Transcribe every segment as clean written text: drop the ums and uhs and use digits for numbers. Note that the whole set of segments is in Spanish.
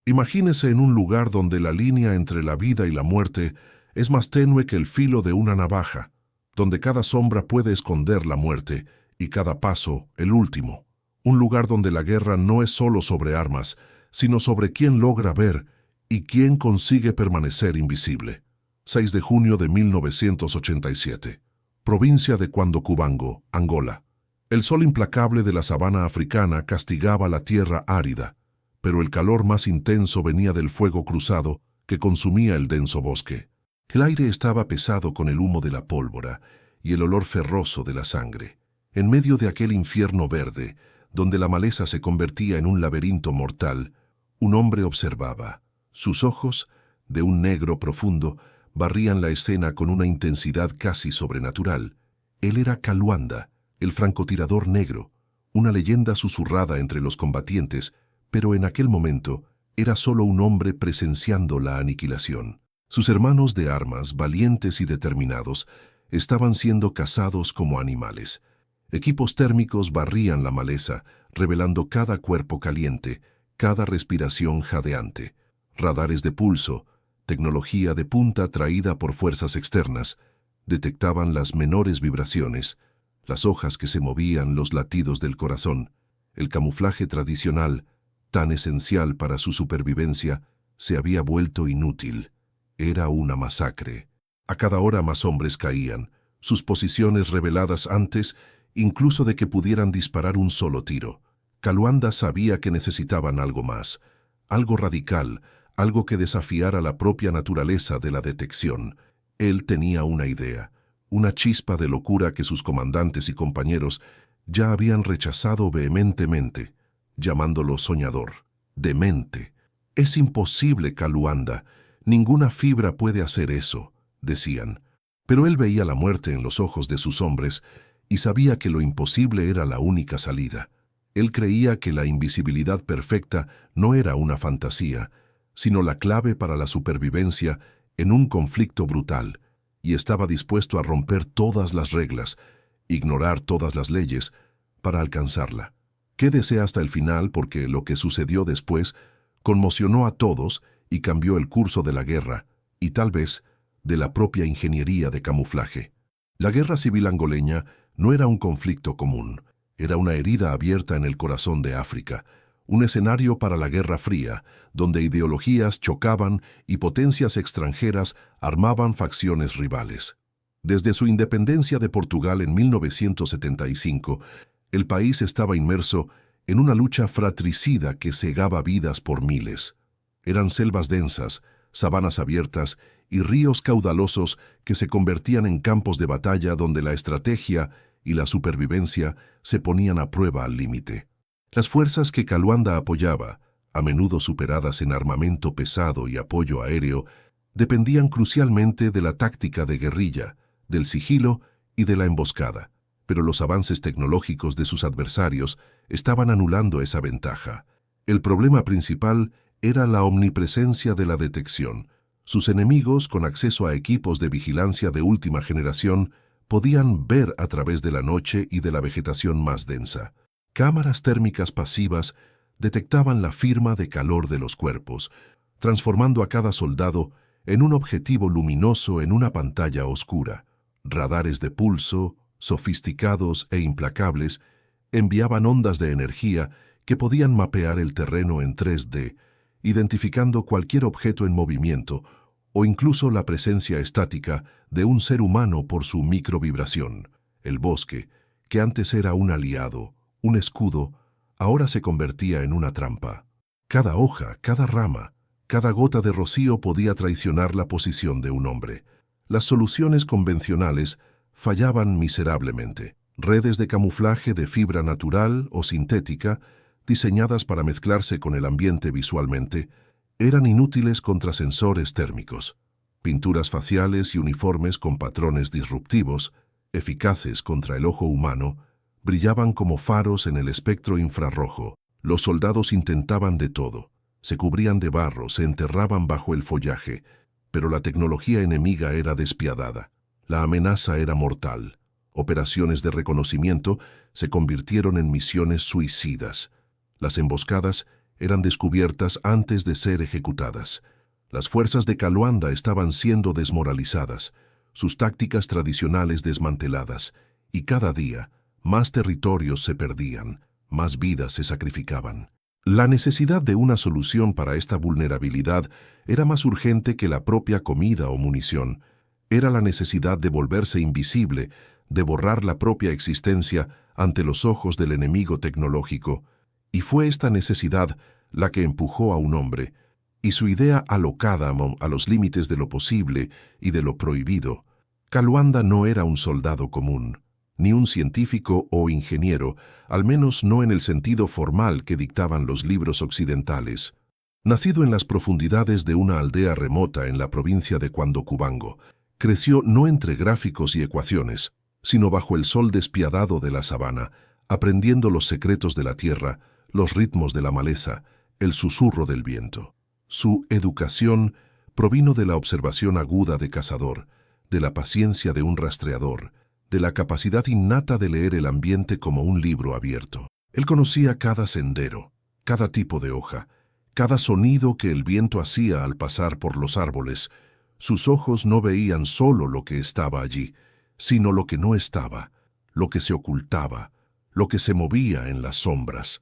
Imagínese en un lugar donde la línea entre la vida y la muerte es más tenue que el filo de una navaja, donde cada sombra puede esconder la muerte y cada paso el último. Un lugar donde la guerra no es solo sobre armas, sino sobre quién logra ver y quién consigue permanecer invisible. 6 de junio de 1987. Provincia de Cuando, Angola. El sol implacable de la sabana africana castigaba la tierra árida, pero el calor más intenso venía del fuego cruzado que consumía el denso bosque. El aire estaba pesado con el humo de la pólvora y el olor ferroso de la sangre. En medio de aquel infierno verde, donde la maleza se convertía en un laberinto mortal, un hombre observaba. Sus ojos, de un negro profundo, barrían la escena con una intensidad casi sobrenatural. Él era Kaluanda, el francotirador negro, una leyenda susurrada entre los combatientes, pero en aquel momento era solo un hombre presenciando la aniquilación. Sus hermanos de armas, valientes y determinados, estaban siendo cazados como animales. Equipos térmicos barrían la maleza, revelando cada cuerpo caliente, cada respiración jadeante. Radares de pulso, tecnología de punta traída por fuerzas externas, detectaban las menores vibraciones, las hojas que se movían, los latidos del corazón. El camuflaje tradicional, tan esencial para su supervivencia, se había vuelto inútil. Era una masacre. A cada hora más hombres caían, sus posiciones reveladas antes incluso de que pudieran disparar un solo tiro. Kaluanda sabía que necesitaban algo más, algo radical, algo que desafiara la propia naturaleza de la detección. Él tenía una idea, una chispa de locura que sus comandantes y compañeros ya habían rechazado vehementemente, llamándolo soñador, demente. «Es imposible, Kaluanda, ninguna fibra puede hacer eso», decían. Pero él veía la muerte en los ojos de sus hombres y sabía que lo imposible era la única salida. Él creía que la invisibilidad perfecta no era una fantasía, sino la clave para la supervivencia en un conflicto brutal, y estaba dispuesto a romper todas las reglas, ignorar todas las leyes, para alcanzarla. Quédese hasta el final porque lo que sucedió después conmocionó a todos y cambió el curso de la guerra, y tal vez de la propia ingeniería de camuflaje. La guerra civil angoleña no era un conflicto común, era una herida abierta en el corazón de África, un escenario para la Guerra Fría, donde ideologías chocaban y potencias extranjeras armaban facciones rivales. Desde su independencia de Portugal en 1975, el país estaba inmerso en una lucha fratricida que cegaba vidas por miles. Eran selvas densas, sabanas abiertas y ríos caudalosos que se convertían en campos de batalla donde la estrategia y la supervivencia se ponían a prueba al límite. Las fuerzas que Kaluanda apoyaba, a menudo superadas en armamento pesado y apoyo aéreo, dependían crucialmente de la táctica de guerrilla, del sigilo y de la emboscada. Pero los avances tecnológicos de sus adversarios estaban anulando esa ventaja. El problema principal era la omnipresencia de la detección. Sus enemigos, con acceso a equipos de vigilancia de última generación, podían ver a través de la noche y de la vegetación más densa. Cámaras térmicas pasivas detectaban la firma de calor de los cuerpos, transformando a cada soldado en un objetivo luminoso en una pantalla oscura. Radares de pulso, sofisticados e implacables, enviaban ondas de energía que podían mapear el terreno en 3D, identificando cualquier objeto en movimiento o incluso la presencia estática de un ser humano por su microvibración. El bosque, que antes era un aliado, un escudo, ahora se convertía en una trampa. Cada hoja, cada rama, cada gota de rocío podía traicionar la posición de un hombre. Las soluciones convencionales fallaban miserablemente. Redes de camuflaje de fibra natural o sintética, diseñadas para mezclarse con el ambiente visualmente, eran inútiles contra sensores térmicos. Pinturas faciales y uniformes con patrones disruptivos, eficaces contra el ojo humano, brillaban como faros en el espectro infrarrojo. Los soldados intentaban de todo. Se cubrían de barro, se enterraban bajo el follaje, pero la tecnología enemiga era despiadada. La amenaza era mortal. Operaciones de reconocimiento se convirtieron en misiones suicidas. Las emboscadas eran descubiertas antes de ser ejecutadas. Las fuerzas de Kaluanda estaban siendo desmoralizadas, sus tácticas tradicionales desmanteladas, y cada día más territorios se perdían, más vidas se sacrificaban. La necesidad de una solución para esta vulnerabilidad era más urgente que la propia comida o munición. Era la necesidad de volverse invisible, de borrar la propia existencia ante los ojos del enemigo tecnológico. Y fue esta necesidad la que empujó a un hombre, y su idea alocada a los límites de lo posible y de lo prohibido. Kaluanda no era un soldado común, ni un científico o ingeniero, al menos no en el sentido formal que dictaban los libros occidentales. Nacido en las profundidades de una aldea remota en la provincia de Cuando-Cubango, creció no entre gráficos y ecuaciones, sino bajo el sol despiadado de la sabana, aprendiendo los secretos de la tierra, los ritmos de la maleza, el susurro del viento. Su educación provino de la observación aguda de cazador, de la paciencia de un rastreador, de la capacidad innata de leer el ambiente como un libro abierto. Él conocía cada sendero, cada tipo de hoja, cada sonido que el viento hacía al pasar por los árboles. Sus ojos no veían solo lo que estaba allí, sino lo que no estaba, lo que se ocultaba, lo que se movía en las sombras.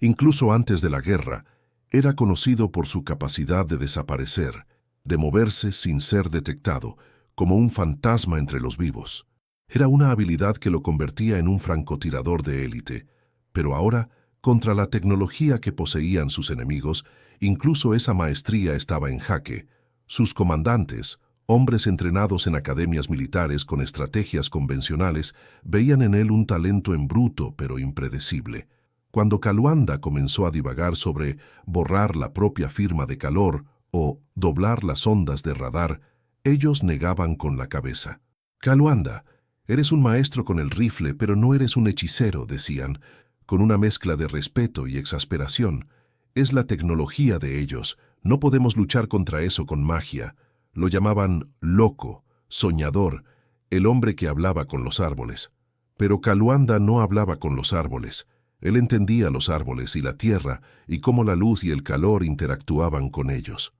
Incluso antes de la guerra, era conocido por su capacidad de desaparecer, de moverse sin ser detectado, como un fantasma entre los vivos. Era una habilidad que lo convertía en un francotirador de élite, pero ahora, contra la tecnología que poseían sus enemigos, incluso esa maestría estaba en jaque. Sus comandantes, hombres entrenados en academias militares con estrategias convencionales, veían en él un talento en bruto pero impredecible. Cuando Kaluanda comenzó a divagar sobre borrar la propia firma de calor o doblar las ondas de radar, ellos negaban con la cabeza. «Kaluanda, eres un maestro con el rifle, pero no eres un hechicero», decían, con una mezcla de respeto y exasperación. «Es la tecnología de ellos. No podemos luchar contra eso con magia». Lo llamaban loco, soñador, el hombre que hablaba con los árboles. Pero Kaluanda no hablaba con los árboles. Él entendía los árboles y la tierra y cómo la luz y el calor interactuaban con ellos.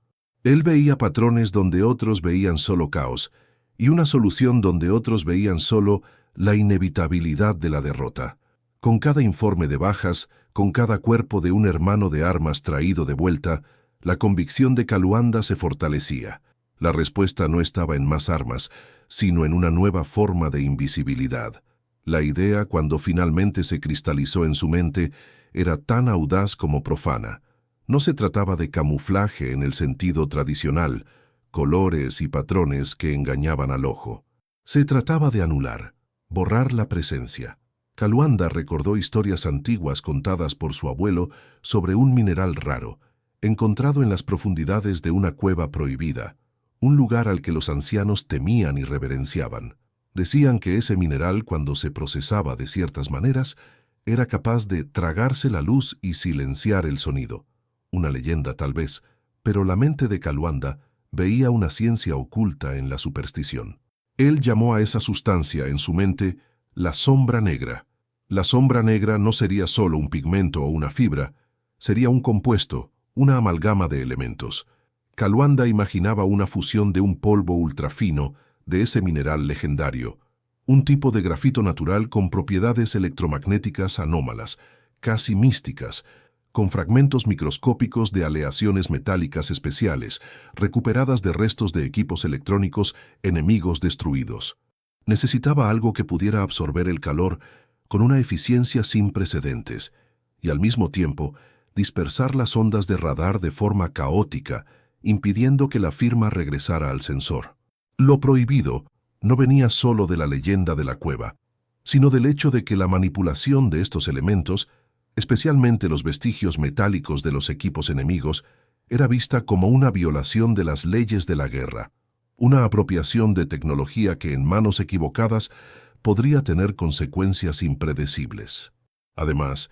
Él veía patrones donde otros veían solo caos y una solución donde otros veían solo la inevitabilidad de la derrota. Con cada informe de bajas, con cada cuerpo de un hermano de armas traído de vuelta, la convicción de Kaluanda se fortalecía. La respuesta no estaba en más armas, sino en una nueva forma de invisibilidad. La idea, cuando finalmente se cristalizó en su mente, era tan audaz como profana. No se trataba de camuflaje en el sentido tradicional, colores y patrones que engañaban al ojo. Se trataba de anular, borrar la presencia. Kaluanda recordó historias antiguas contadas por su abuelo sobre un mineral raro, encontrado en las profundidades de una cueva prohibida, un lugar al que los ancianos temían y reverenciaban. Decían que ese mineral, cuando se procesaba de ciertas maneras, era capaz de tragarse la luz y silenciar el sonido. Una leyenda tal vez, pero la mente de Kaluanda veía una ciencia oculta en la superstición. Él llamó a esa sustancia en su mente la sombra negra. La sombra negra no sería solo un pigmento o una fibra, sería un compuesto, una amalgama de elementos. Kaluanda imaginaba una fusión de un polvo ultrafino de ese mineral legendario, un tipo de grafito natural con propiedades electromagnéticas anómalas, casi místicas, con fragmentos microscópicos de aleaciones metálicas especiales, recuperadas de restos de equipos electrónicos enemigos destruidos. Necesitaba algo que pudiera absorber el calor con una eficiencia sin precedentes, y al mismo tiempo dispersar las ondas de radar de forma caótica, impidiendo que la firma regresara al sensor. Lo prohibido no venía solo de la leyenda de la cueva, sino del hecho de que la manipulación de estos elementos, especialmente los vestigios metálicos de los equipos enemigos, era vista como una violación de las leyes de la guerra, una apropiación de tecnología que en manos equivocadas podría tener consecuencias impredecibles. Además,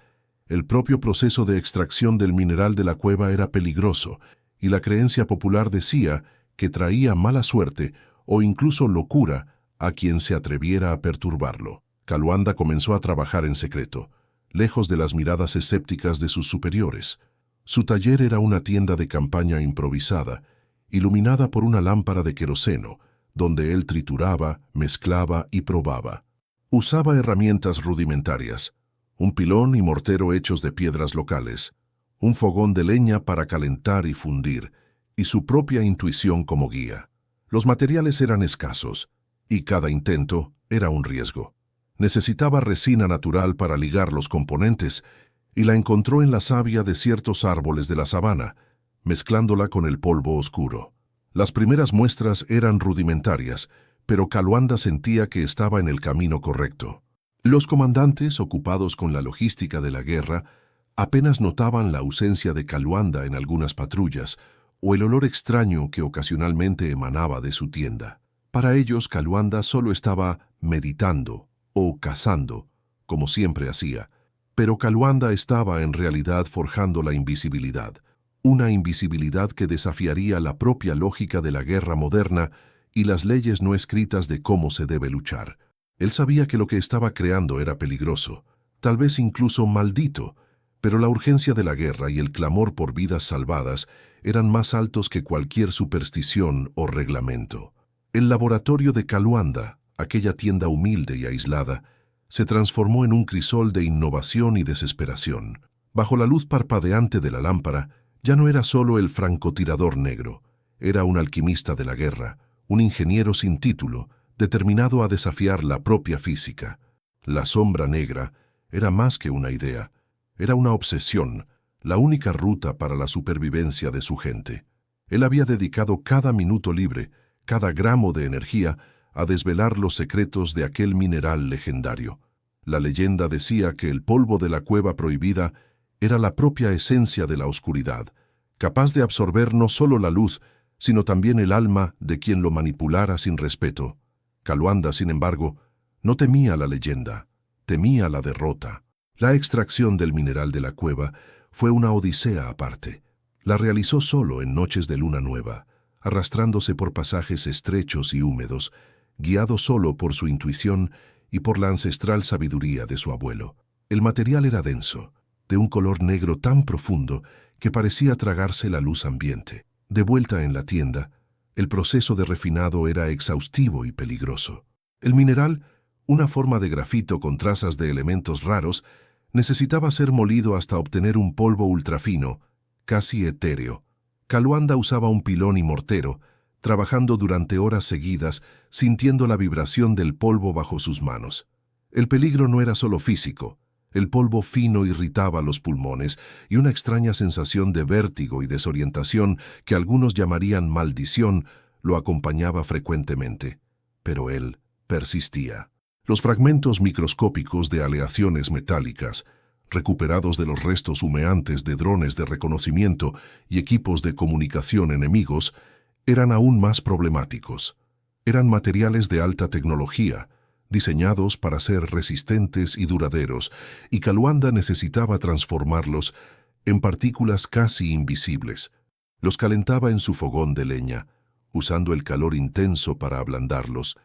el propio proceso de extracción del mineral de la cueva era peligroso, y la creencia popular decía que traía mala suerte o incluso locura a quien se atreviera a perturbarlo. Kaluanda comenzó a trabajar en secreto, lejos de las miradas escépticas de sus superiores. Su taller era una tienda de campaña improvisada, iluminada por una lámpara de queroseno, donde él trituraba, mezclaba y probaba. Usaba herramientas rudimentarias, un pilón y mortero hechos de piedras locales, un fogón de leña para calentar y fundir, y su propia intuición como guía. Los materiales eran escasos, y cada intento era un riesgo. Necesitaba resina natural para ligar los componentes, y la encontró en la savia de ciertos árboles de la sabana, mezclándola con el polvo oscuro. Las primeras muestras eran rudimentarias, pero Kaluanda sentía que estaba en el camino correcto. Los comandantes, ocupados con la logística de la guerra, apenas notaban la ausencia de Kaluanda en algunas patrullas o el olor extraño que ocasionalmente emanaba de su tienda. Para ellos, Kaluanda solo estaba meditando o cazando, como siempre hacía, pero Kaluanda estaba en realidad forjando la invisibilidad, una invisibilidad que desafiaría la propia lógica de la guerra moderna y las leyes no escritas de cómo se debe luchar. Él sabía que lo que estaba creando era peligroso, tal vez incluso maldito, pero la urgencia de la guerra y el clamor por vidas salvadas eran más altos que cualquier superstición o reglamento. El laboratorio de Kaluanda, aquella tienda humilde y aislada, se transformó en un crisol de innovación y desesperación. Bajo la luz parpadeante de la lámpara, ya no era solo el francotirador negro, era un alquimista de la guerra, un ingeniero sin título, determinado a desafiar la propia física. La sombra negra era más que una idea, era una obsesión, la única ruta para la supervivencia de su gente. Él había dedicado cada minuto libre, cada gramo de energía, a desvelar los secretos de aquel mineral legendario. La leyenda decía que el polvo de la cueva prohibida era la propia esencia de la oscuridad, capaz de absorber no solo la luz, sino también el alma de quien lo manipulara sin respeto. Kaluanda, sin embargo, no temía la leyenda, temía la derrota. La extracción del mineral de la cueva fue una odisea aparte. La realizó solo en noches de luna nueva, arrastrándose por pasajes estrechos y húmedos, guiado solo por su intuición y por la ancestral sabiduría de su abuelo. El material era denso, de un color negro tan profundo que parecía tragarse la luz ambiente. De vuelta en la tienda, el proceso de refinado era exhaustivo y peligroso. El mineral, una forma de grafito con trazas de elementos raros, necesitaba ser molido hasta obtener un polvo ultrafino, casi etéreo. Kaluanda usaba un pilón y mortero, trabajando durante horas seguidas, sintiendo la vibración del polvo bajo sus manos. El peligro no era solo físico. El polvo fino irritaba los pulmones y una extraña sensación de vértigo y desorientación que algunos llamarían maldición lo acompañaba frecuentemente. Pero él persistía. Los fragmentos microscópicos de aleaciones metálicas, recuperados de los restos humeantes de drones de reconocimiento y equipos de comunicación enemigos, eran aún más problemáticos. Eran materiales de alta tecnología, diseñados para ser resistentes y duraderos, y Kaluanda necesitaba transformarlos en partículas casi invisibles. Los calentaba en su fogón de leña, usando el calor intenso para ablandarlos,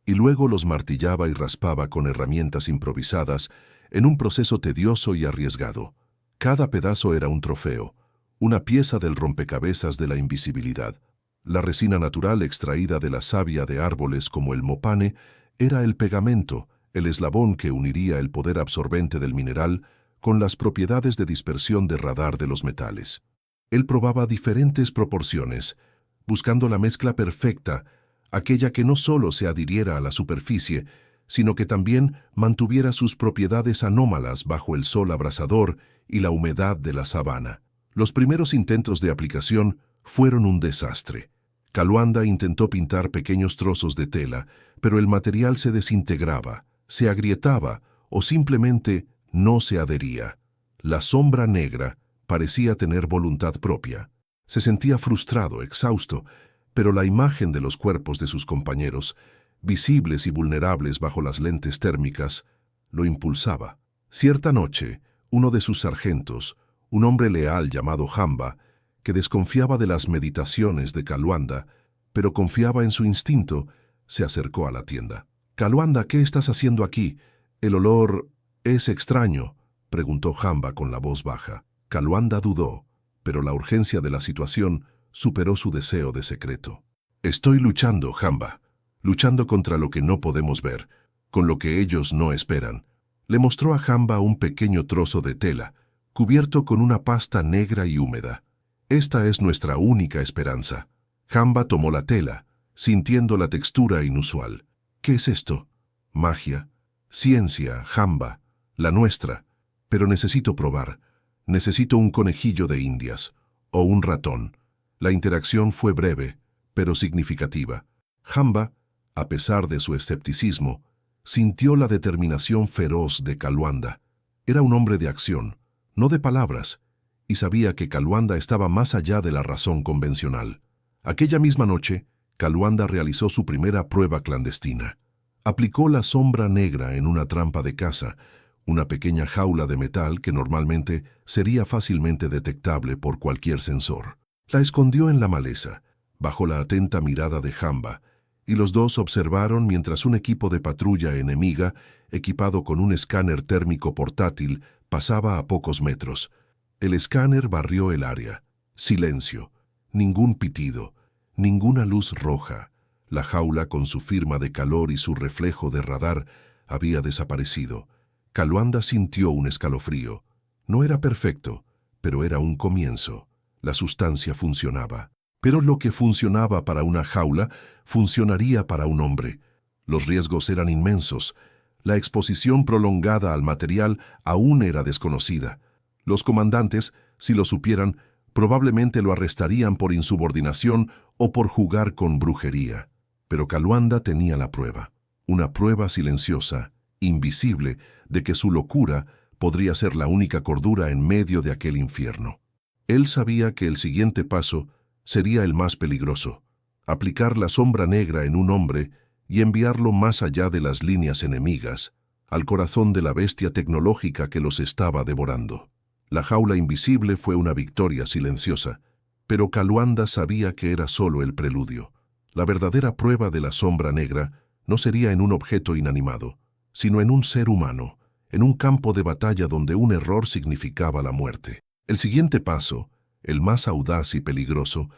y luego los martillaba y raspaba con herramientas improvisadas en un proceso tedioso y arriesgado. Cada pedazo era un trofeo, una pieza del rompecabezas de la invisibilidad. La resina natural extraída de la savia de árboles como el mopane era el pegamento, el eslabón que uniría el poder absorbente del mineral con las propiedades de dispersión de radar de los metales. Él probaba diferentes proporciones, buscando la mezcla perfecta, aquella que no solo se adhiriera a la superficie, sino que también mantuviera sus propiedades anómalas bajo el sol abrasador y la humedad de la sabana. Los primeros intentos de aplicación fueron un desastre. Kaluanda intentó pintar pequeños trozos de tela, pero el material se desintegraba, se agrietaba o simplemente no se adhería. La sombra negra parecía tener voluntad propia. Se sentía frustrado, exhausto, pero la imagen de los cuerpos de sus compañeros, visibles y vulnerables bajo las lentes térmicas, lo impulsaba. Cierta noche, uno de sus sargentos, un hombre leal llamado Jamba, que desconfiaba de las meditaciones de Kaluanda, pero confiaba en su instinto, se acercó a la tienda. «Kaluanda, ¿qué estás haciendo aquí? El olor es extraño», preguntó Jamba con la voz baja. Kaluanda dudó. pero la urgencia de la situación superó su deseo de secreto. Estoy luchando, Jamba, luchando contra lo que no podemos ver, con lo que ellos no esperan. Le mostró a Jamba un pequeño trozo de tela, cubierto con una pasta negra y húmeda. Esta es nuestra única esperanza. Jamba tomó la tela, sintiendo la textura inusual. ¿Qué es esto? Magia. Ciencia, Jamba, la nuestra. Pero necesito probar. Necesito un conejillo de Indias. O un ratón. La interacción fue breve, pero significativa. Jamba, a pesar de su escepticismo, sintió la determinación feroz de Kaluanda. Era un hombre de acción, no de palabras, y sabía que Kaluanda estaba más allá de la razón convencional. Aquella misma noche, Kaluanda realizó su primera prueba clandestina. Aplicó la sombra negra en una trampa de caza, una pequeña jaula de metal que normalmente sería fácilmente detectable por cualquier sensor. La escondió en la maleza, bajo la atenta mirada de Jamba, y los dos observaron mientras un equipo de patrulla enemiga, equipado con un escáner térmico portátil, pasaba a pocos metros. El escáner barrió el área. Silencio. Ningún pitido. Ninguna luz roja. La jaula, con su firma de calor y su reflejo de radar, había desaparecido. Kaluanda sintió un escalofrío. No era perfecto, pero era un comienzo. La sustancia funcionaba. Pero lo que funcionaba para una jaula, funcionaría para un hombre. Los riesgos eran inmensos. La exposición prolongada al material aún era desconocida. Los comandantes, si lo supieran, probablemente lo arrestarían por insubordinación o por jugar con brujería. Pero Kaluanda tenía la prueba. Una prueba silenciosa, invisible, de que su locura podría ser la única cordura en medio de aquel infierno. Él sabía que el siguiente paso sería el más peligroso: aplicar la sombra negra en un hombre y enviarlo más allá de las líneas enemigas, al corazón de la bestia tecnológica que los estaba devorando. La jaula invisible fue una victoria silenciosa, pero Kaluanda sabía que era solo el preludio. La verdadera prueba de la sombra negra no sería en un objeto inanimado, sino en un ser humano, en un campo de batalla donde un error significaba la muerte. El siguiente paso, el más audaz y peligroso,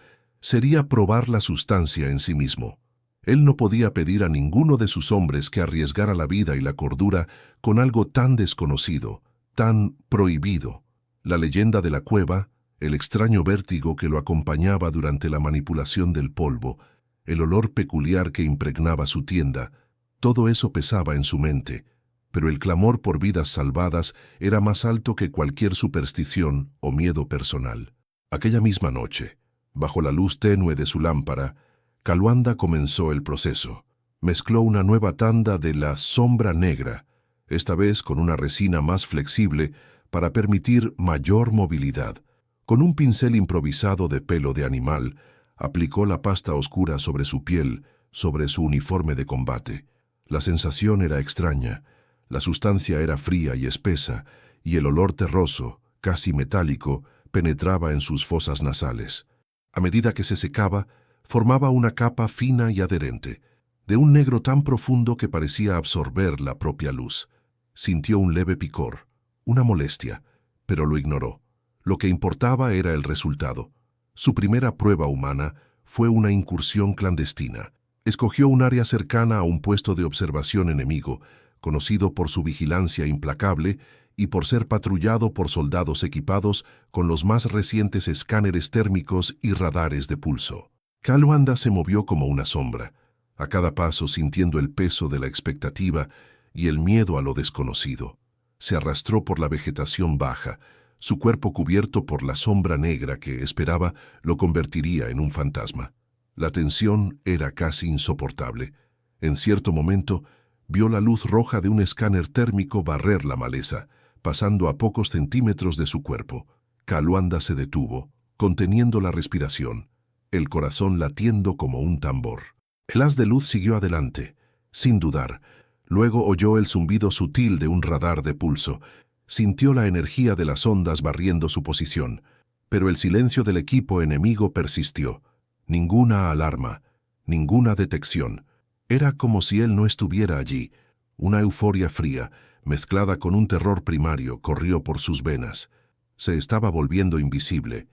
sería probar la sustancia en sí mismo. Él no podía pedir a ninguno de sus hombres que arriesgara la vida y la cordura con algo tan desconocido, tan prohibido. La leyenda de la cueva, el extraño vértigo que lo acompañaba durante la manipulación del polvo, el olor peculiar que impregnaba su tienda, todo eso pesaba en su mente, pero el clamor por vidas salvadas era más alto que cualquier superstición o miedo personal. Aquella misma noche, bajo la luz tenue de su lámpara, Kaluanda comenzó el proceso. Mezcló una nueva tanda de la sombra negra, esta vez con una resina más flexible para permitir mayor movilidad. Con un pincel improvisado de pelo de animal, aplicó la pasta oscura sobre su piel, sobre su uniforme de combate. La sensación era extraña. La sustancia era fría y espesa, y el olor terroso, casi metálico, penetraba en sus fosas nasales. A medida que se secaba, formaba una capa fina y adherente, de un negro tan profundo que parecía absorber la propia luz. Sintió un leve picor, una molestia, pero lo ignoró. Lo que importaba era el resultado. Su primera prueba humana fue una incursión clandestina. Escogió un área cercana a un puesto de observación enemigo, conocido por su vigilancia implacable y por ser patrullado por soldados equipados con los más recientes escáneres térmicos y radares de pulso. Kaluanda se movió como una sombra, a cada paso sintiendo el peso de la expectativa y el miedo a lo desconocido. Se arrastró por la vegetación baja, su cuerpo cubierto por la sombra negra que esperaba lo convertiría en un fantasma. La tensión era casi insoportable. En cierto momento, vio la luz roja de un escáner térmico barrer la maleza, pasando a pocos centímetros de su cuerpo. Kaluanda se detuvo, conteniendo la respiración, el corazón latiendo como un tambor. El haz de luz siguió adelante, sin dudar. Luego oyó el zumbido sutil de un radar de pulso. Sintió la energía de las ondas barriendo su posición, pero el silencio del equipo enemigo persistió. Ninguna alarma, ninguna detección. Era como si él no estuviera allí. Una euforia fría, mezclada con un terror primario, corrió por sus venas. Se estaba volviendo invisible.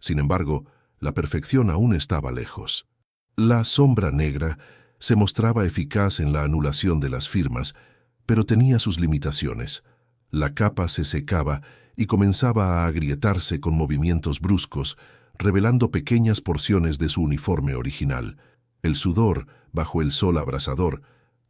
Sin embargo, la perfección aún estaba lejos. La sombra negra se mostraba eficaz en la anulación de las firmas, pero tenía sus limitaciones. La capa se secaba y comenzaba a agrietarse con movimientos bruscos, revelando pequeñas porciones de su uniforme original. El sudor, bajo el sol abrasador,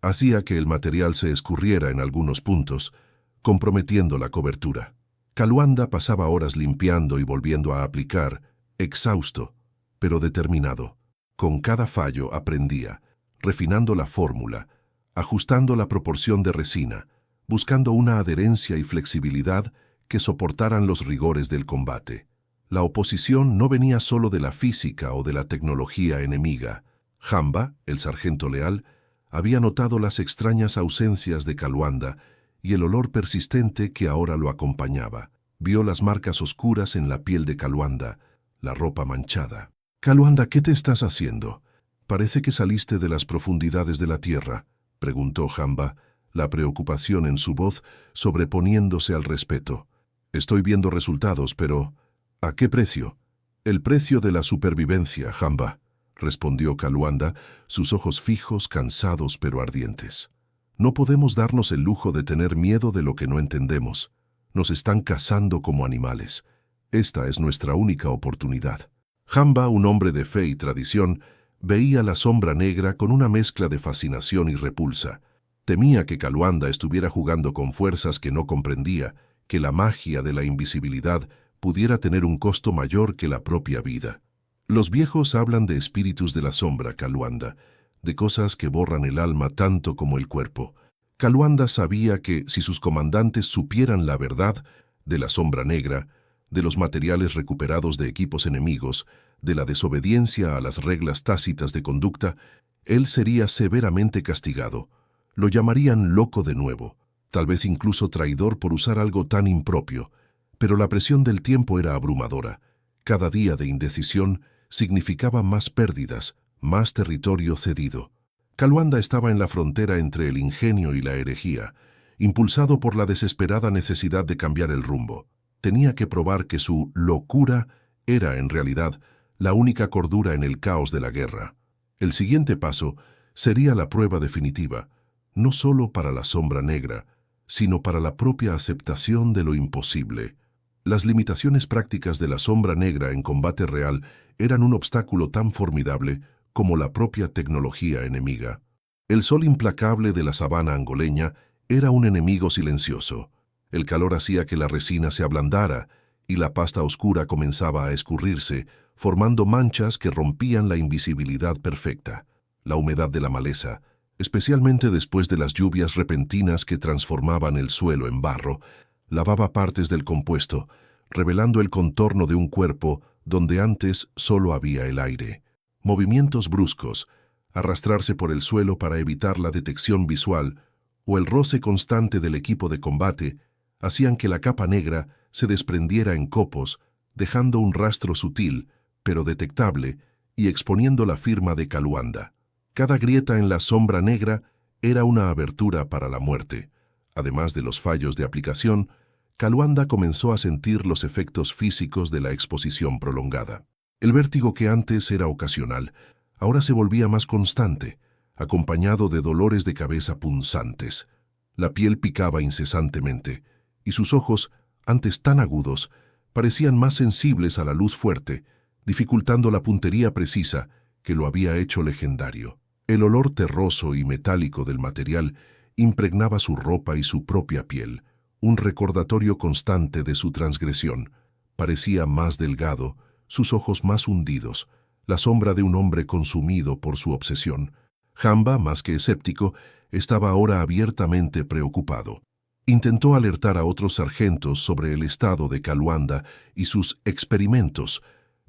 hacía que el material se escurriera en algunos puntos, comprometiendo la cobertura. Kaluanda pasaba horas limpiando y volviendo a aplicar, exhausto, pero determinado. Con cada fallo aprendía, refinando la fórmula, ajustando la proporción de resina, buscando una adherencia y flexibilidad que soportaran los rigores del combate. La oposición no venía solo de la física o de la tecnología enemiga. Jamba, el sargento leal, había notado las extrañas ausencias de Kaluanda y el olor persistente que ahora lo acompañaba. Vio las marcas oscuras en la piel de Kaluanda, la ropa manchada. «Kaluanda, ¿qué te estás haciendo? Parece que saliste de las profundidades de la tierra», preguntó Jamba, la preocupación en su voz sobreponiéndose al respeto. «Estoy viendo resultados, pero ¿a qué precio?» «El precio de la supervivencia, Jamba», respondió Kaluanda, sus ojos fijos, cansados pero ardientes. «No podemos darnos el lujo de tener miedo de lo que no entendemos. Nos están cazando como animales. Esta es nuestra única oportunidad». Jamba, un hombre de fe y tradición, veía la sombra negra con una mezcla de fascinación y repulsa. Temía que Kaluanda estuviera jugando con fuerzas que no comprendía, que la magia de la invisibilidad pudiera tener un costo mayor que la propia vida. Los viejos hablan de espíritus de la sombra, Kaluanda, de cosas que borran el alma tanto como el cuerpo. Kaluanda sabía que si sus comandantes supieran la verdad de la sombra negra, de los materiales recuperados de equipos enemigos, de la desobediencia a las reglas tácitas de conducta, él sería severamente castigado. Lo llamarían loco de nuevo, tal vez incluso traidor por usar algo tan impropio, pero la presión del tiempo era abrumadora. Cada día de indecisión significaba más pérdidas, más territorio cedido. Kaluanda estaba en la frontera entre el ingenio y la herejía, impulsado por la desesperada necesidad de cambiar el rumbo. Tenía que probar que su locura era, en realidad, la única cordura en el caos de la guerra. El siguiente paso sería la prueba definitiva, no solo para la sombra negra, sino para la propia aceptación de lo imposible. Las limitaciones prácticas de la sombra negra en combate real eran un obstáculo tan formidable como la propia tecnología enemiga. El sol implacable de la sabana angoleña era un enemigo silencioso. El calor hacía que la resina se ablandara y la pasta oscura comenzaba a escurrirse, formando manchas que rompían la invisibilidad perfecta. La humedad de la maleza, especialmente después de las lluvias repentinas que transformaban el suelo en barro, lavaba partes del compuesto, revelando el contorno de un cuerpo donde antes solo había el aire. Movimientos bruscos, arrastrarse por el suelo para evitar la detección visual o el roce constante del equipo de combate hacían que la capa negra se desprendiera en copos, dejando un rastro sutil, pero detectable, y exponiendo la firma de Kaluanda. Cada grieta en la sombra negra era una abertura para la muerte. Además de los fallos de aplicación, Kaluanda comenzó a sentir los efectos físicos de la exposición prolongada. El vértigo que antes era ocasional, ahora se volvía más constante, acompañado de dolores de cabeza punzantes. La piel picaba incesantemente, y sus ojos, antes tan agudos, parecían más sensibles a la luz fuerte, dificultando la puntería precisa que lo había hecho legendario. El olor terroso y metálico del material impregnaba su ropa y su propia piel, un recordatorio constante de su transgresión. Parecía más delgado, sus ojos más hundidos, la sombra de un hombre consumido por su obsesión. Jamba, más que escéptico, estaba ahora abiertamente preocupado. Intentó alertar a otros sargentos sobre el estado de Kaluanda y sus experimentos,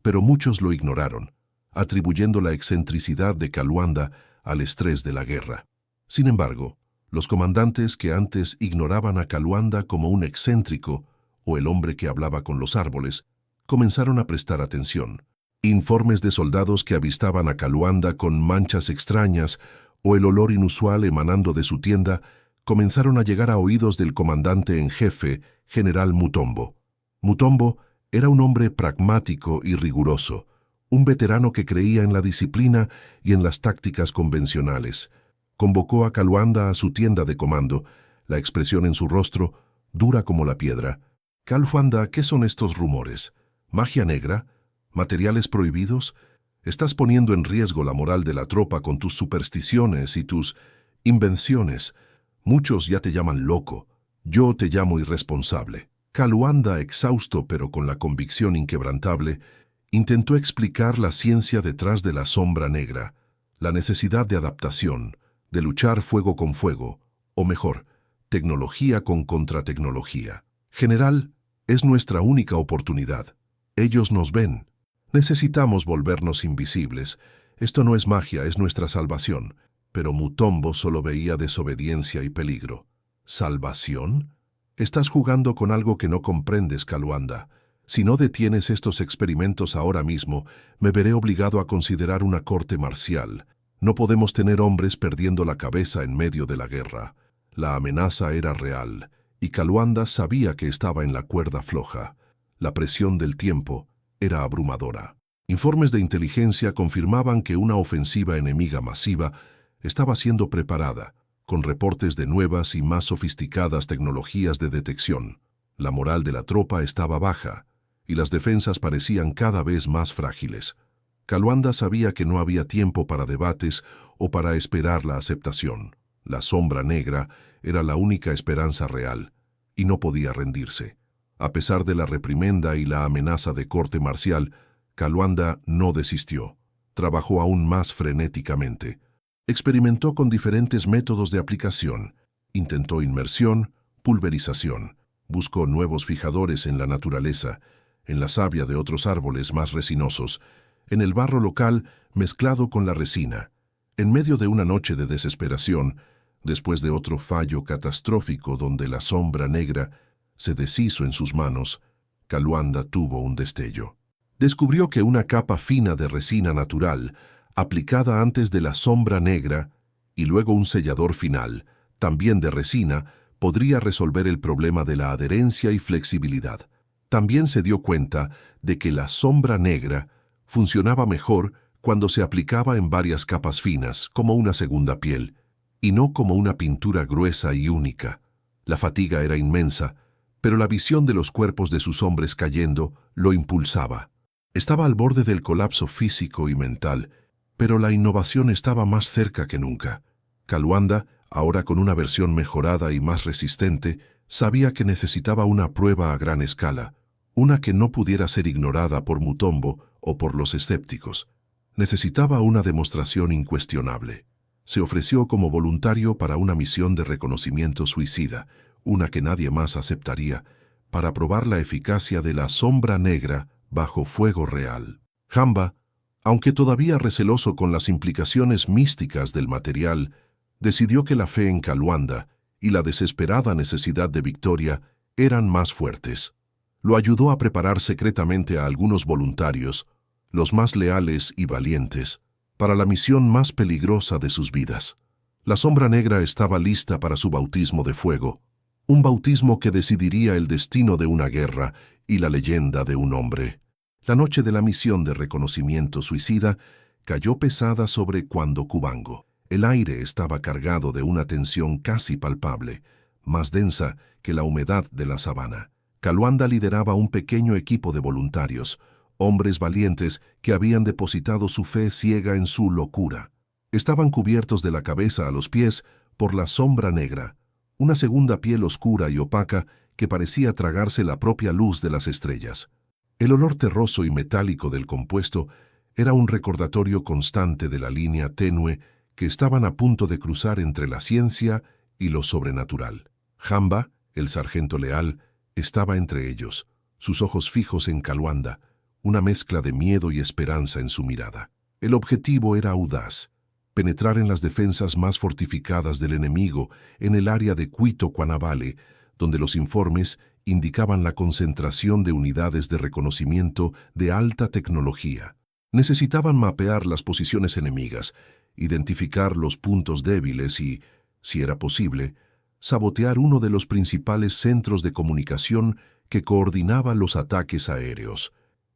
pero muchos lo ignoraron, atribuyendo la excentricidad de Kaluanda al estrés de la guerra. Sin embargo, los comandantes que antes ignoraban a Kaluanda como un excéntrico o el hombre que hablaba con los árboles, comenzaron a prestar atención. Informes de soldados que avistaban a Kaluanda con manchas extrañas o el olor inusual emanando de su tienda comenzaron a llegar a oídos del comandante en jefe, general Mutombo. Mutombo Era un hombre pragmático y riguroso, un veterano que creía en la disciplina y en las tácticas convencionales. Convocó a Kaluanda a su tienda de comando, la expresión en su rostro dura como la piedra. Kaluanda, ¿qué son estos rumores? ¿Magia negra? ¿Materiales prohibidos? Estás poniendo en riesgo la moral de la tropa con tus supersticiones y tus invenciones. Muchos ya te llaman loco. Yo te llamo irresponsable. Kaluanda, exhausto pero con la convicción inquebrantable, intentó explicar la ciencia detrás de la sombra negra, la necesidad de adaptación, de luchar fuego con fuego, o mejor, tecnología con contratecnología. General, es nuestra única oportunidad. Ellos nos ven. Necesitamos volvernos invisibles. Esto no es magia, es nuestra salvación. Pero Mutombo solo veía desobediencia y peligro. ¿Salvación? Estás jugando con algo que no comprendes, Kaluanda. Si no detienes estos experimentos ahora mismo, me veré obligado a considerar una corte marcial. No podemos tener hombres perdiendo la cabeza en medio de la guerra. La amenaza era real, y Kaluanda sabía que estaba en la cuerda floja. La presión del tiempo era abrumadora. Informes de inteligencia confirmaban que una ofensiva enemiga masiva estaba siendo preparada, con reportes de nuevas y más sofisticadas tecnologías de detección. La moral de la tropa estaba baja, y las defensas parecían cada vez más frágiles. Kaluanda sabía que no había tiempo para debates o para esperar la aceptación. La sombra negra era la única esperanza real, y no podía rendirse. A pesar de la reprimenda y la amenaza de corte marcial, Kaluanda no desistió. Trabajó aún más frenéticamente. Experimentó con diferentes métodos de aplicación. Intentó inmersión, pulverización. Buscó nuevos fijadores en la naturaleza, en la savia de otros árboles más resinosos, en el barro local mezclado con la resina. En medio de una noche de desesperación, después de otro fallo catastrófico donde la sombra negra se deshizo en sus manos, Kaluanda tuvo un destello. Descubrió que una capa fina de resina natural, aplicada antes de la sombra negra, y luego un sellador final, también de resina, podría resolver el problema de la adherencia y flexibilidad. También se dio cuenta de que la sombra negra funcionaba mejor cuando se aplicaba en varias capas finas, como una segunda piel, y no como una pintura gruesa y única. La fatiga era inmensa, pero la visión de los cuerpos de sus hombres cayendo lo impulsaba. Estaba al borde del colapso físico y mental, pero la innovación estaba más cerca que nunca. Kaluanda, ahora con una versión mejorada y más resistente, sabía que necesitaba una prueba a gran escala, una que no pudiera ser ignorada por Mutombo o por los escépticos. Necesitaba una demostración incuestionable. Se ofreció como voluntario para una misión de reconocimiento suicida, una que nadie más aceptaría, para probar la eficacia de la sombra negra bajo fuego real. Jamba, aunque todavía receloso con las implicaciones místicas del material, decidió que la fe en Kaluanda y la desesperada necesidad de victoria eran más fuertes. Lo ayudó a preparar secretamente a algunos voluntarios, los más leales y valientes, para la misión más peligrosa de sus vidas. La sombra negra estaba lista para su bautismo de fuego, un bautismo que decidiría el destino de una guerra y la leyenda de un hombre. La noche de la misión de reconocimiento suicida cayó pesada sobre Cuando Cubango. El aire estaba cargado de una tensión casi palpable, más densa que la humedad de la sabana. Kaluanda lideraba un pequeño equipo de voluntarios, hombres valientes que habían depositado su fe ciega en su locura. Estaban cubiertos de la cabeza a los pies por la sombra negra, una segunda piel oscura y opaca que parecía tragarse la propia luz de las estrellas. El olor terroso y metálico del compuesto era un recordatorio constante de la línea tenue que estaban a punto de cruzar entre la ciencia y lo sobrenatural. Jamba, el sargento leal, estaba entre ellos, sus ojos fijos en Kaluanda, una mezcla de miedo y esperanza en su mirada. El objetivo era audaz, penetrar en las defensas más fortificadas del enemigo en el área de Cuito-Cuanavale, donde los informes indicaban la concentración de unidades de reconocimiento de alta tecnología. Necesitaban mapear las posiciones enemigas, identificar los puntos débiles y, si era posible, sabotear uno de los principales centros de comunicación que coordinaba los ataques aéreos.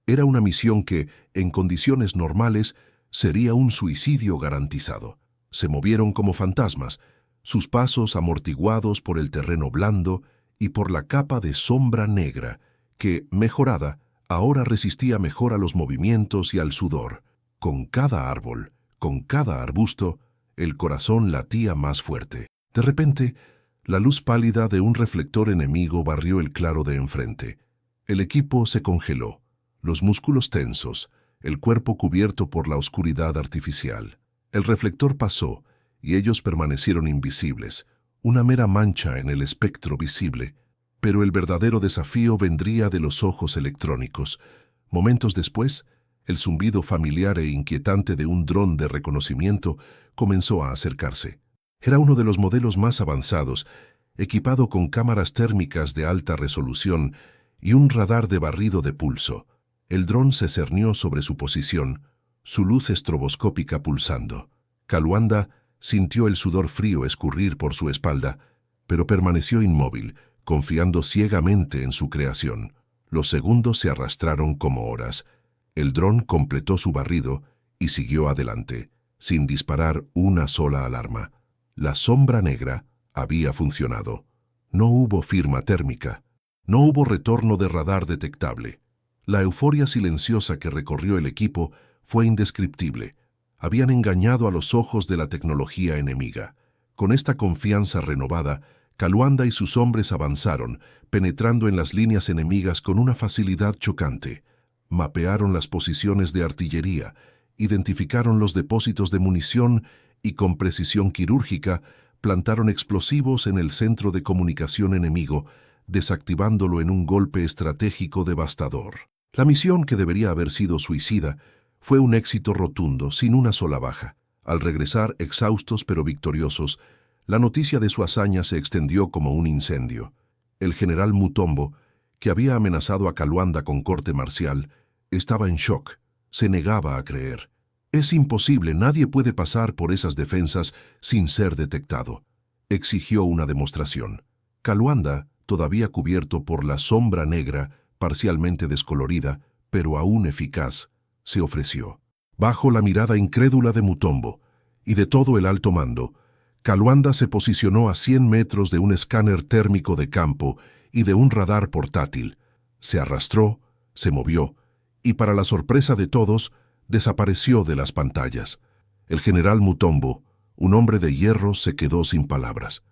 Era una misión que, en condiciones normales, sería un suicidio garantizado. Se movieron como fantasmas, sus pasos amortiguados por el terreno blando y por la capa de sombra negra, que, mejorada, ahora resistía mejor a los movimientos y al sudor. Con cada árbol, con cada arbusto, el corazón latía más fuerte. De repente, la luz pálida de un reflector enemigo barrió el claro de enfrente. El equipo se congeló, los músculos tensos, el cuerpo cubierto por la oscuridad artificial. El reflector pasó, y ellos permanecieron invisibles, una mera mancha en el espectro visible. Pero el verdadero desafío vendría de los ojos electrónicos. Momentos después, el zumbido familiar e inquietante de un dron de reconocimiento comenzó a acercarse. Era uno de los modelos más avanzados, equipado con cámaras térmicas de alta resolución y un radar de barrido de pulso. El dron se cernió sobre su posición, su luz estroboscópica pulsando. Kaluanda sintió el sudor frío escurrir por su espalda, pero permaneció inmóvil, confiando ciegamente en su creación. Los segundos se arrastraron como horas. El dron completó su barrido y siguió adelante, sin disparar una sola alarma. La sombra negra había funcionado. No hubo firma térmica. No hubo retorno de radar detectable. La euforia silenciosa que recorrió el equipo fue indescriptible. Habían engañado a los ojos de la tecnología enemiga. Con esta confianza renovada, Kaluanda y sus hombres avanzaron, penetrando en las líneas enemigas con una facilidad chocante. Mapearon las posiciones de artillería, identificaron los depósitos de munición y con precisión quirúrgica plantaron explosivos en el centro de comunicación enemigo, desactivándolo en un golpe estratégico devastador. La misión, que debería haber sido suicida, fue un éxito rotundo, sin una sola baja. Al regresar, exhaustos pero victoriosos, la noticia de su hazaña se extendió como un incendio. El general Mutombo, que había amenazado a Kaluanda con corte marcial, estaba en shock. Se negaba a creer. «Es imposible, nadie puede pasar por esas defensas sin ser detectado», exigió una demostración. Kaluanda, todavía cubierto por la sombra negra, parcialmente descolorida, pero aún eficaz, se ofreció. Bajo la mirada incrédula de Mutombo y de todo el alto mando, Kaluanda se posicionó a 100 metros de un escáner térmico de campo y de un radar portátil. Se arrastró, se movió, y para la sorpresa de todos, desapareció de las pantallas. El general Mutombo, un hombre de hierro, se quedó sin palabras.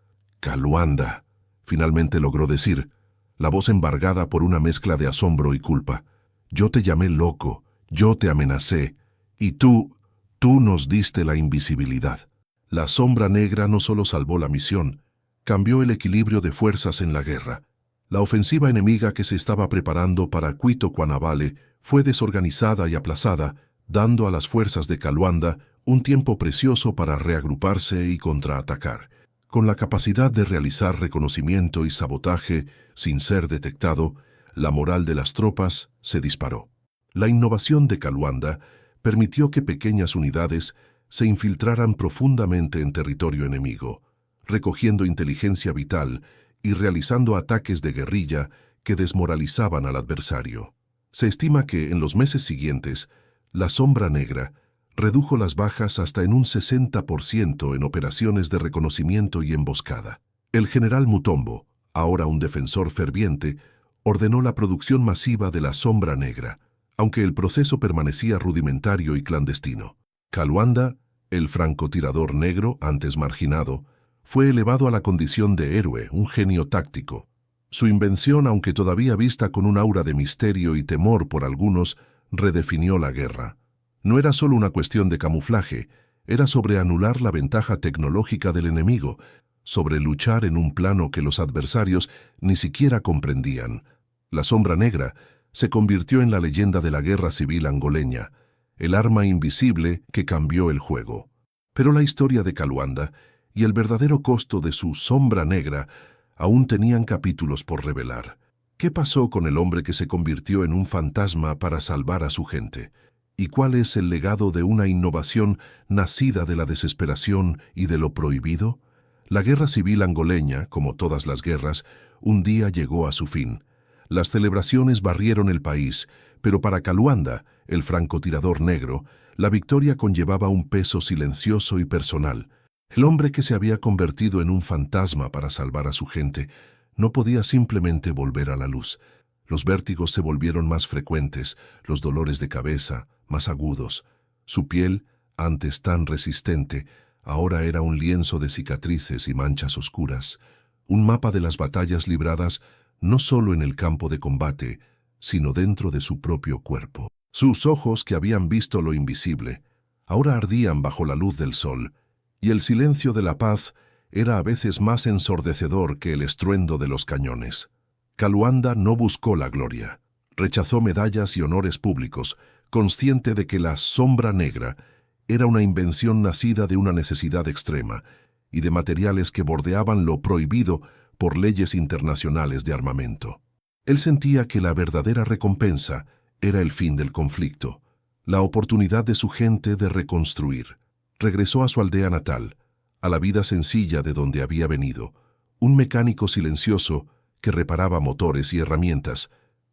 «Kaluanda», finalmente logró decir, la voz embargada por una mezcla de asombro y culpa. «Yo te llamé loco, yo te amenacé, y tú nos diste la invisibilidad». La sombra negra no solo salvó la misión, cambió el equilibrio de fuerzas en la guerra. La ofensiva enemiga que se estaba preparando para Cuito Cuanavale fue desorganizada y aplazada, dando a las fuerzas de Kaluanda un tiempo precioso para reagruparse y contraatacar. Con la capacidad de realizar reconocimiento y sabotaje sin ser detectado, la moral de las tropas se disparó. La innovación de Kaluanda permitió que pequeñas unidades se infiltraran profundamente en territorio enemigo, recogiendo inteligencia vital y realizando ataques de guerrilla que desmoralizaban al adversario. Se estima que en los meses siguientes, la sombra negra redujo las bajas hasta en un 60% en operaciones de reconocimiento y emboscada. El general Mutombo, ahora un defensor ferviente, ordenó la producción masiva de la sombra negra, aunque el proceso permanecía rudimentario y clandestino. Kaluanda, el francotirador negro antes marginado, fue elevado a la condición de héroe, un genio táctico. Su invención, aunque todavía vista con un aura de misterio y temor por algunos, redefinió la guerra. No era solo una cuestión de camuflaje, era sobre anular la ventaja tecnológica del enemigo, sobre luchar en un plano que los adversarios ni siquiera comprendían. La sombra negra se convirtió en la leyenda de la guerra civil angoleña, el arma invisible que cambió el juego. Pero la historia de Kaluanda y el verdadero costo de su sombra negra aún tenían capítulos por revelar. ¿Qué pasó con el hombre que se convirtió en un fantasma para salvar a su gente? ¿Y cuál es el legado de una innovación nacida de la desesperación y de lo prohibido? La guerra civil angoleña, como todas las guerras, un día llegó a su fin. Las celebraciones barrieron el país, pero para Kaluanda, el francotirador negro, la victoria conllevaba un peso silencioso y personal. El hombre que se había convertido en un fantasma para salvar a su gente no podía simplemente volver a la luz. Los vértigos se volvieron más frecuentes, los dolores de cabeza más agudos. Su piel, antes tan resistente, ahora era un lienzo de cicatrices y manchas oscuras, un mapa de las batallas libradas no solo en el campo de combate, sino dentro de su propio cuerpo. Sus ojos, que habían visto lo invisible, ahora ardían bajo la luz del sol, y el silencio de la paz era a veces más ensordecedor que el estruendo de los cañones. Kaluanda no buscó la gloria. Rechazó medallas y honores públicos, consciente de que la sombra negra era una invención nacida de una necesidad extrema y de materiales que bordeaban lo prohibido por leyes internacionales de armamento. Él sentía que la verdadera recompensa era el fin del conflicto, la oportunidad de su gente de reconstruir. Regresó a su aldea natal, a la vida sencilla de donde había venido, un mecánico silencioso que reparaba motores y herramientas,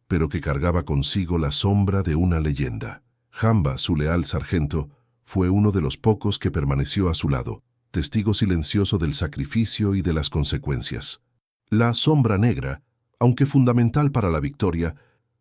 pero que cargaba consigo la sombra de una leyenda. Jamba, su leal sargento, fue uno de los pocos que permaneció a su lado, testigo silencioso del sacrificio y de las consecuencias. La sombra negra, aunque fundamental para la victoria,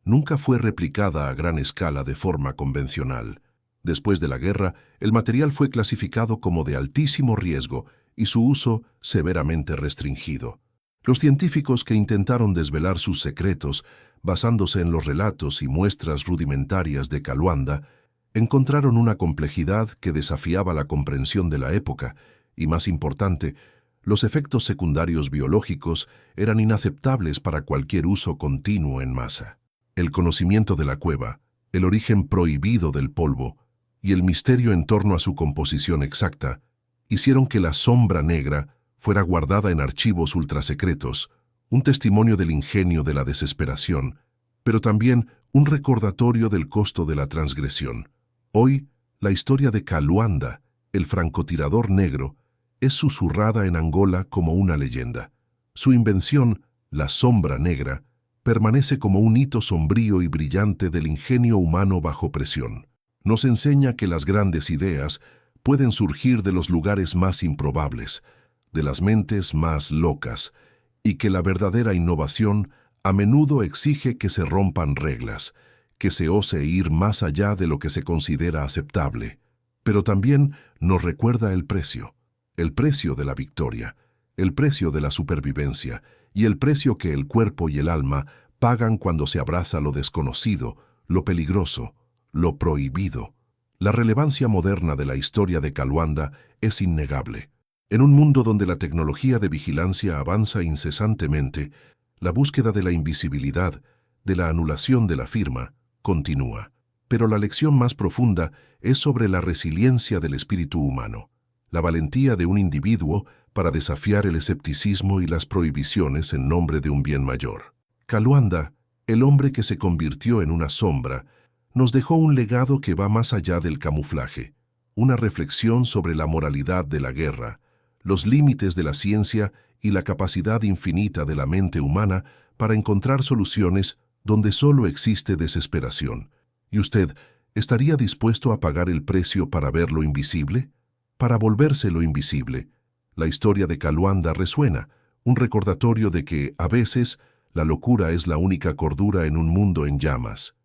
nunca fue replicada a gran escala de forma convencional. Después de la guerra, el material fue clasificado como de altísimo riesgo y su uso severamente restringido. Los científicos que intentaron desvelar sus secretos, basándose en los relatos y muestras rudimentarias de Kaluanda, encontraron una complejidad que desafiaba la comprensión de la época y, más importante, los efectos secundarios biológicos eran inaceptables para cualquier uso continuo en masa. El conocimiento de la cueva, el origen prohibido del polvo y el misterio en torno a su composición exacta hicieron que la sombra negra fuera guardada en archivos ultrasecretos, un testimonio del ingenio de la desesperación, pero también un recordatorio del costo de la transgresión. Hoy, la historia de Kaluanda, el francotirador negro, es susurrada en Angola como una leyenda. Su invención, la sombra negra, permanece como un hito sombrío y brillante del ingenio humano bajo presión. Nos enseña que las grandes ideas pueden surgir de los lugares más improbables, de las mentes más locas, y que la verdadera innovación a menudo exige que se rompan reglas, que se ose ir más allá de lo que se considera aceptable. Pero también nos recuerda el precio de la victoria, el precio de la supervivencia y el precio que el cuerpo y el alma pagan cuando se abraza lo desconocido, lo peligroso, lo prohibido. La relevancia moderna de la historia de Kaluanda es innegable. En un mundo donde la tecnología de vigilancia avanza incesantemente, la búsqueda de la invisibilidad, de la anulación de la firma, continúa. Pero la lección más profunda es sobre la resiliencia del espíritu humano, la valentía de un individuo para desafiar el escepticismo y las prohibiciones en nombre de un bien mayor. Kaluanda, el hombre que se convirtió en una sombra, nos dejó un legado que va más allá del camuflaje, una reflexión sobre la moralidad de la guerra, los límites de la ciencia y la capacidad infinita de la mente humana para encontrar soluciones donde solo existe desesperación. ¿Y usted estaría dispuesto a pagar el precio para ver lo invisible? Para volverse lo invisible. La historia de Kaluanda resuena, un recordatorio de que, a veces, la locura es la única cordura en un mundo en llamas.